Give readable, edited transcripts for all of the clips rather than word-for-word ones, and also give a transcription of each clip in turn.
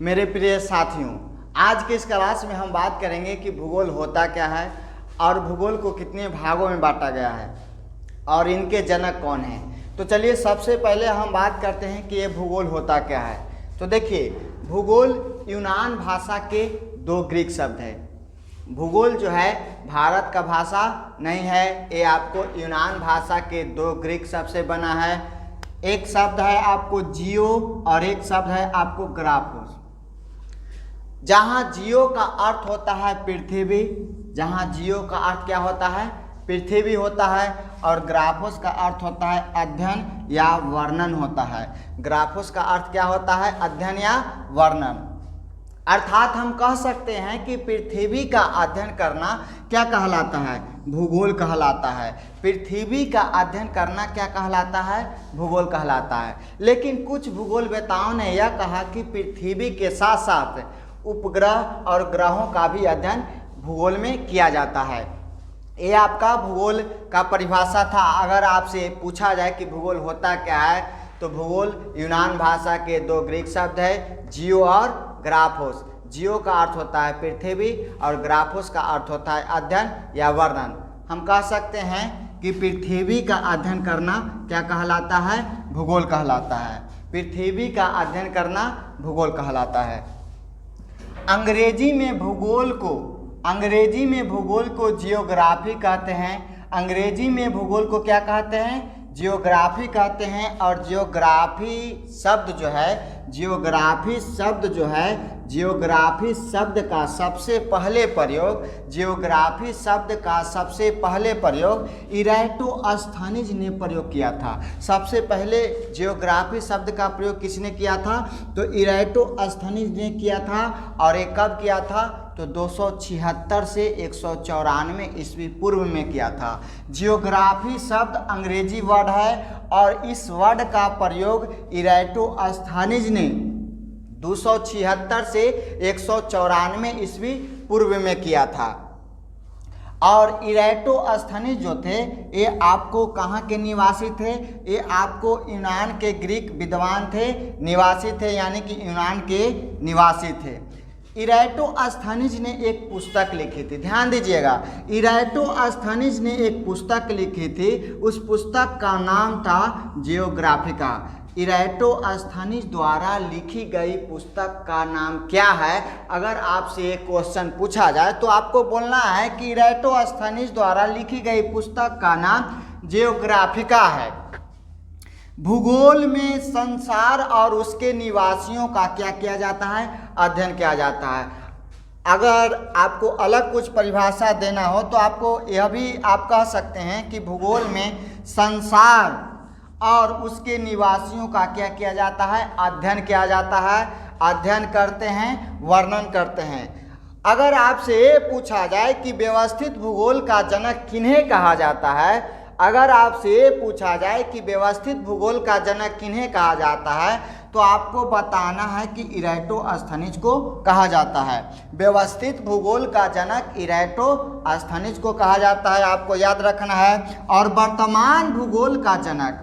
मेरे प्रिय साथियों, आज के इस क्लास में हम बात करेंगे कि भूगोल होता क्या है और भूगोल को कितने भागों में बांटा गया है और इनके जनक कौन हैं। तो चलिए सबसे पहले हम बात करते हैं कि ये भूगोल होता क्या है। तो देखिए, भूगोल यूनान भाषा के दो ग्रीक शब्द है। भूगोल जो है भारत का भाषा नहीं है, ये आपको यूनान भाषा के दो ग्रीक शब्द से बना है। एक शब्द है आपको जियो और एक शब्द है आपको ग्राफोस। जहाँ जियो का अर्थ होता है पृथ्वी, जहाँ जियो का अर्थ क्या होता है, पृथ्वी होता है, और ग्राफोस का अर्थ होता है अध्ययन या वर्णन होता है। ग्राफोस का अर्थ क्या होता है, अध्ययन या वर्णन। अर्थात हम कह सकते हैं कि पृथ्वी का अध्ययन करना क्या कहलाता है, भूगोल कहलाता है। पृथ्वी का अध्ययन करना क्या कहलाता है, भूगोल कहलाता है। लेकिन कुछ भूगोलवेताओं ने यह कहा कि पृथ्वी के साथ साथ उपग्रह और ग्रहों का भी अध्ययन भूगोल में किया जाता है। ये आपका भूगोल का परिभाषा था। अगर आपसे पूछा जाए कि भूगोल होता क्या है, तो भूगोल यूनान भाषा के दो ग्रीक शब्द है, जियो और ग्राफोस। जियो का अर्थ होता है पृथ्वी और ग्राफोस का अर्थ होता है अध्ययन या वर्णन। हम कह सकते हैं कि पृथ्वी का अध्ययन करना क्या कहलाता है, भूगोल कहलाता है। पृथ्वी का अध्ययन करना भूगोल कहलाता है। अंग्रेजी में भूगोल को जियोग्राफी कहते हैं। अंग्रेजी में भूगोल को क्या कहते हैं, जियोग्राफी कहते हैं। और जियोग्राफी शब्द जो है, जियोग्राफी शब्द का सबसे पहले प्रयोग इराटोस्थनीज ने प्रयोग किया था। सबसे पहले जियोग्राफी शब्द का प्रयोग किसने किया था, तो इराटोस्थनीज ने किया था। और ये कब किया था, तो 276 से 194 ईस्वी पूर्व में किया था। जियोग्राफी शब्द अंग्रेजी वर्ड है और इस वर्ड का प्रयोग इराटोस्थनीज ने 276 से 194 ईस्वी पूर्व में किया था। और इराटोस्थनीज जो थे ये आपको कहाँ के निवासी थे, ये आपको यूनान के ग्रीक विद्वान थे, निवासी थे, यानी कि यूनान के निवासी थे। इराटोस्थनीज ने एक पुस्तक लिखी थी, ध्यान दीजिएगा। इराटोस्थनीज ने एक पुस्तक लिखी थी, उस पुस्तक का नाम था जियोग्राफिका। इराटोस्थनीज द्वारा लिखी गई पुस्तक का नाम क्या है। अगर आपसे एक क्वेश्चन पूछा जाए तो आपको बोलना है कि इराटोस्थनीज द्वारा लिखी गई पुस्तक का नाम जियोग्राफिका है। भूगोल में संसार और उसके निवासियों का क्या किया जाता है, अध्ययन किया जाता है। अगर आपको अलग कुछ परिभाषा देना हो तो आपको यह भी आप कह सकते हैं कि भूगोल में संसार और उसके निवासियों का क्या किया जाता है, अध्ययन किया जाता है। अध्ययन करते हैं, वर्णन करते हैं। अगर आपसे ये पूछा जाए कि व्यवस्थित भूगोल का जनक किन्हें कहा जाता है, अगर आपसे ये पूछा जाए कि व्यवस्थित भूगोल का जनक किन्हें कहा जाता है, तो आपको बताना है कि इराटोस्थनीज को कहा जाता है। व्यवस्थित भूगोल का जनक इराटोस्थनीज को कहा जाता है, आपको याद रखना है। और वर्तमान भूगोल का जनक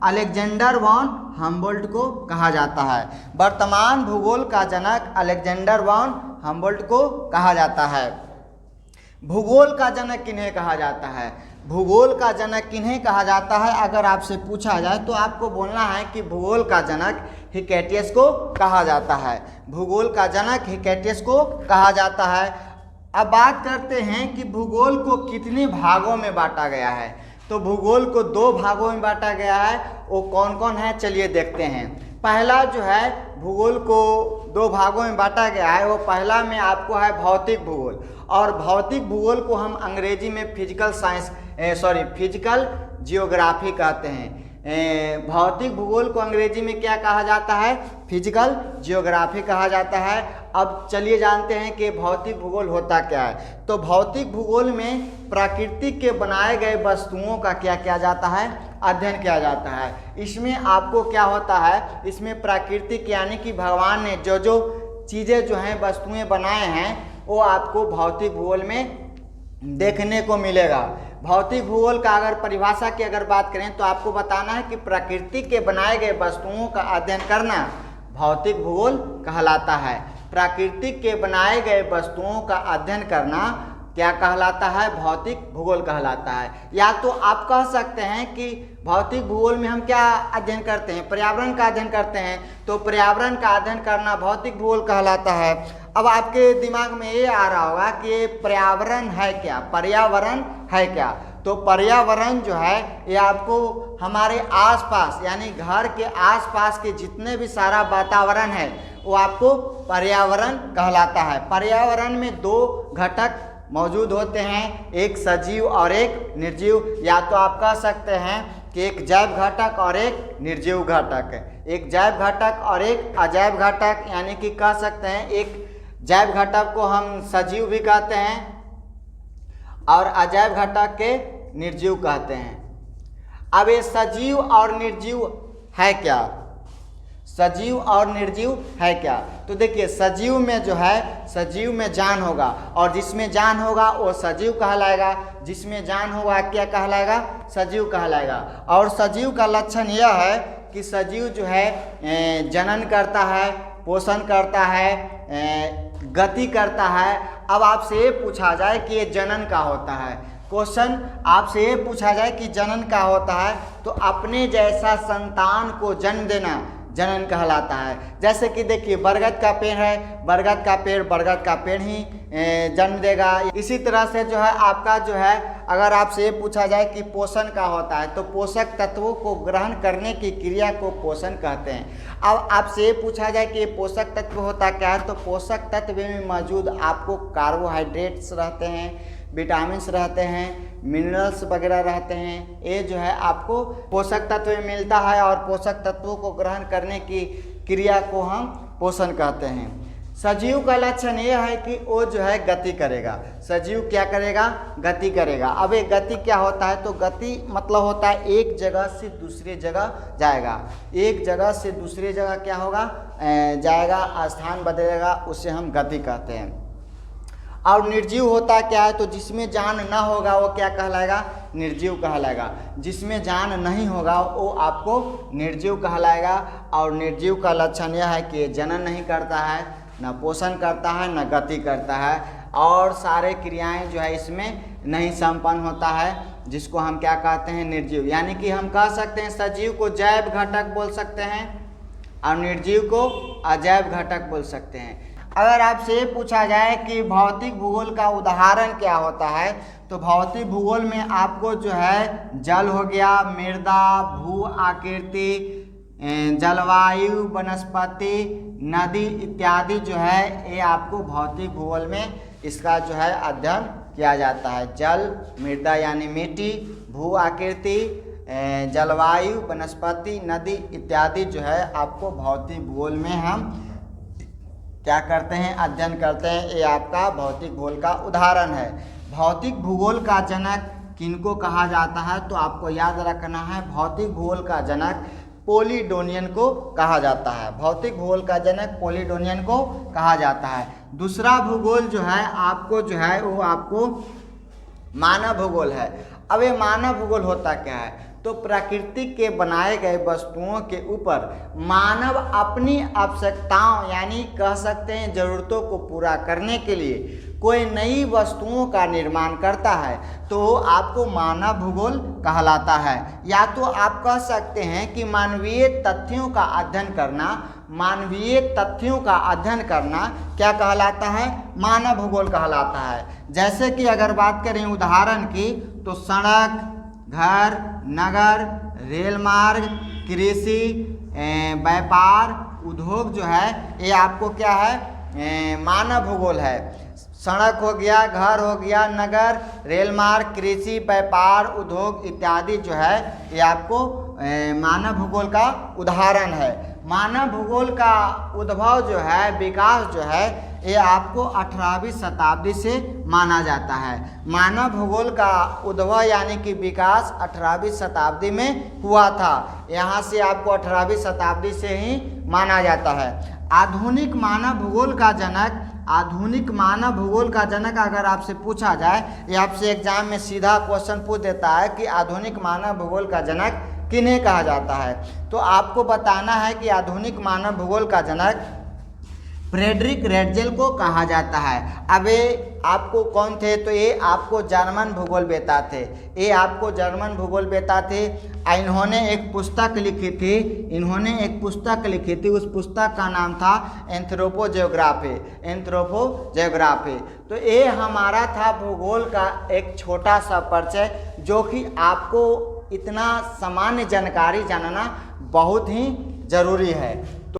अलेक्जेंडर वॉन हम्बोल्ट को कहा जाता है। वर्तमान भूगोल का जनक अलेक्जेंडर वॉन हम्बोल्ट को कहा जाता है। भूगोल का जनक किन्हें कहा जाता है, भूगोल का जनक किन्हें कहा जाता है, अगर आपसे पूछा जाए तो आपको बोलना है कि भूगोल का जनक हिक्केटियस को कहा जाता है। भूगोल का जनक हिक्केटियस को कहा जाता है। अब बात करते हैं कि भूगोल को कितने भागों में बांटा गया है। तो भूगोल को दो भागों में बांटा गया है। वो कौन कौन है, चलिए देखते हैं। पहला जो है भूगोल को दो भागों में बांटा गया है, वो पहला में आपको है भौतिक भूगोल। और भौतिक भूगोल को हम अंग्रेजी में फिजिकल जियोग्राफी कहते हैं। भौतिक भूगोल को अंग्रेजी में क्या कहा जाता है, फिजिकल जियोग्राफी कहा जाता है। अब चलिए जानते हैं कि भौतिक भूगोल होता क्या है। तो भौतिक भूगोल में प्रकृति के बनाए गए वस्तुओं का क्या किया जाता है, अध्ययन किया जाता है। इसमें आपको क्या होता है, इसमें प्राकृतिक यानी कि भगवान ने जो जो चीज़ें जो हैं वस्तुएं बनाए हैं वो आपको भौतिक भूगोल में देखने को मिलेगा। भौतिक भूगोल का अगर परिभाषा की अगर बात करें तो आपको बताना है कि प्रकृति के बनाए गए वस्तुओं का अध्ययन करना भौतिक भूगोल कहलाता है। प्रकृति के बनाए गए वस्तुओं का अध्ययन करना क्या कहलाता है? भौतिक भूगोल कहलाता है। या तो आप कह सकते हैं कि भौतिक भूगोल में हम क्या अध्ययन करते हैं? पर्यावरण का अध्ययन करते हैं, तो पर्यावरण का अध्ययन करना भौतिक भूगोल कहलाता है। अब आपके दिमाग में ये आ रहा होगा कि पर्यावरण है क्या, पर्यावरण है क्या? तो पर्यावरण जो है ये आपको हमारे आसपास यानी घर के आसपास के जितने भी सारा वातावरण है वो आपको पर्यावरण कहलाता है। पर्यावरण में दो घटक मौजूद होते हैं, एक सजीव और एक निर्जीव। या तो आप कह सकते हैं कि एक जैव घटक और एक निर्जीव घटक है, एक जैव घटक और एक अजैव घटक, यानी कि कह सकते हैं एक जैव घटक को हम सजीव भी कहते हैं और अजैव घटक के निर्जीव कहते हैं। अब ये सजीव और निर्जीव है क्या? सजीव और निर्जीव है क्या? तो देखिए सजीव में जो है, सजीव में जान होगा और जिसमें जान होगा वो सजीव कहलाएगा, जिसमें जान होगा क्या कहलाएगा? सजीव कहलाएगा। और सजीव का लक्षण यह है कि सजीव जो है जनन करता है, पोषण करता है, गति करता है। अब आपसे ये पूछा जाए कि ये जनन का होता है, क्वेश्चन आपसे ये पूछा जाए कि जनन का होता है, तो अपने जैसा संतान को जन्म देना जनन कहलाता है। जैसे कि देखिए बरगद का पेड़ है, बरगद का पेड़ ही जन्म देगा। इसी तरह से जो है आपका जो है अगर आपसे ये पूछा जाए कि पोषण का होता है, तो पोषक तत्वों को ग्रहण करने की क्रिया को पोषण कहते हैं। अब आपसे ये पूछा जाए कि पोषक तत्व होता क्या है, तो पोषक तत्व में मौजूद आपको कार्बोहाइड्रेट्स रहते हैं, विटामिन्स रहते हैं, मिनरल्स वगैरह रहते हैं। ये जो है आपको पोषक तत्व में मिलता है और पोषक तत्वों को ग्रहण करने की क्रिया को हम पोषण कहते हैं। सजीव का लक्षण यह है कि वो जो है गति करेगा। सजीव क्या करेगा? गति करेगा। अब ये गति क्या होता है? तो गति मतलब होता है एक जगह से दूसरी जगह जाएगा, एक जगह से दूसरी जगह क्या होगा? जाएगा, स्थान बदलेगा, उसे हम गति कहते हैं। और निर्जीव होता क्या है? तो जिसमें जान न होगा वो क्या कहलाएगा? निर्जीव कहलाएगा। जिसमें जान नहीं होगा वो आपको निर्जीव कहलाएगा। और निर्जीव का लक्षण यह है कि ये जनन नहीं करता है, न पोषण करता है, न गति करता है, और सारे क्रियाएं जो है इसमें नहीं संपन्न होता है, जिसको हम क्या कहते हैं? निर्जीव। यानी कि हम कह सकते हैं सजीव को जैव घटक बोल सकते हैं और निर्जीव को अजैव घटक बोल सकते हैं। अगर आपसे ये पूछा जाए कि भौतिक भूगोल का उदाहरण क्या होता है, तो भौतिक भूगोल में आपको जो है जल हो गया, मृदा, भू आकृति, जलवायु, वनस्पति, नदी इत्यादि जो है ये आपको भौतिक भूगोल में इसका जो है अध्ययन किया जाता है। जल, मृदा यानी मिट्टी, भू आकृति, जलवायु, वनस्पति, नदी इत्यादि जो है आपको भौतिक भूगोल में हम क्या करते हैं? अध्ययन करते हैं। ये आपका भौतिक भूगोल का उदाहरण है। भौतिक भूगोल का जनक किनको कहा जाता है? तो आपको याद रखना है भौतिक भूगोल का जनक पोलिडोनियन को कहा जाता है। भौतिक भूगोल का जनक पोलिडोनियन को कहा जाता है। दूसरा भूगोल जो है आपको जो है वो आपको मानव भूगोल है। अब ये मानव भूगोल होता क्या है? तो प्रकृति के बनाए गए वस्तुओं के ऊपर मानव अपनी आवश्यकताओं यानी कह सकते हैं ज़रूरतों को पूरा करने के लिए कोई नई वस्तुओं का निर्माण करता है, तो आपको मानव भूगोल कहलाता है। या तो आप कह सकते हैं कि मानवीय तथ्यों का अध्ययन करना, मानवीय तथ्यों का अध्ययन करना क्या कहलाता है? मानव भूगोल कहलाता है। जैसे कि अगर बात करें उदाहरण की, तो सड़क, घर, नगर, रेल मार्ग, कृषि, व्यापार, उद्योग जो है ये आपको क्या है? मानव भूगोल है। सड़क हो गया, घर हो गया, नगर, रेल मार्ग, कृषि, व्यापार, उद्योग इत्यादि जो है ये आपको मानव भूगोल का उदाहरण है। मानव भूगोल का उद्भव जो है, विकास जो है ये आपको 18वीं शताब्दी से माना जाता है। मानव भूगोल का उद्भव यानी कि विकास 18वीं शताब्दी में हुआ था। यहाँ से आपको 18वीं शताब्दी से ही माना जाता है। आधुनिक मानव भूगोल का जनक, आधुनिक मानव भूगोल का जनक अगर आपसे पूछा जाए, ये आपसे एग्जाम में सीधा क्वेश्चन पूछ देता है कि आधुनिक मानव भूगोल का जनक किन्हें कहा जाता है, तो आपको बताना है कि आधुनिक मानव भूगोल का जनक फ्रेडरिक रेटजेल को कहा जाता है। अब ये आपको कौन थे, तो ये आपको जर्मन भूगोल वेता थे, ये आपको जर्मन भूगोल वेता थे। इन्होंने एक पुस्तक लिखी थी, इन्होंने एक पुस्तक लिखी थी, उस पुस्तक का नाम था एंथ्रोपोजियोग्राफी, एंथ्रोपोजियोग्राफी। तो ये हमारा था भूगोल का एक छोटा सा परिचय, जो कि आपको इतना सामान्य जानकारी जानना बहुत ही ज़रूरी है।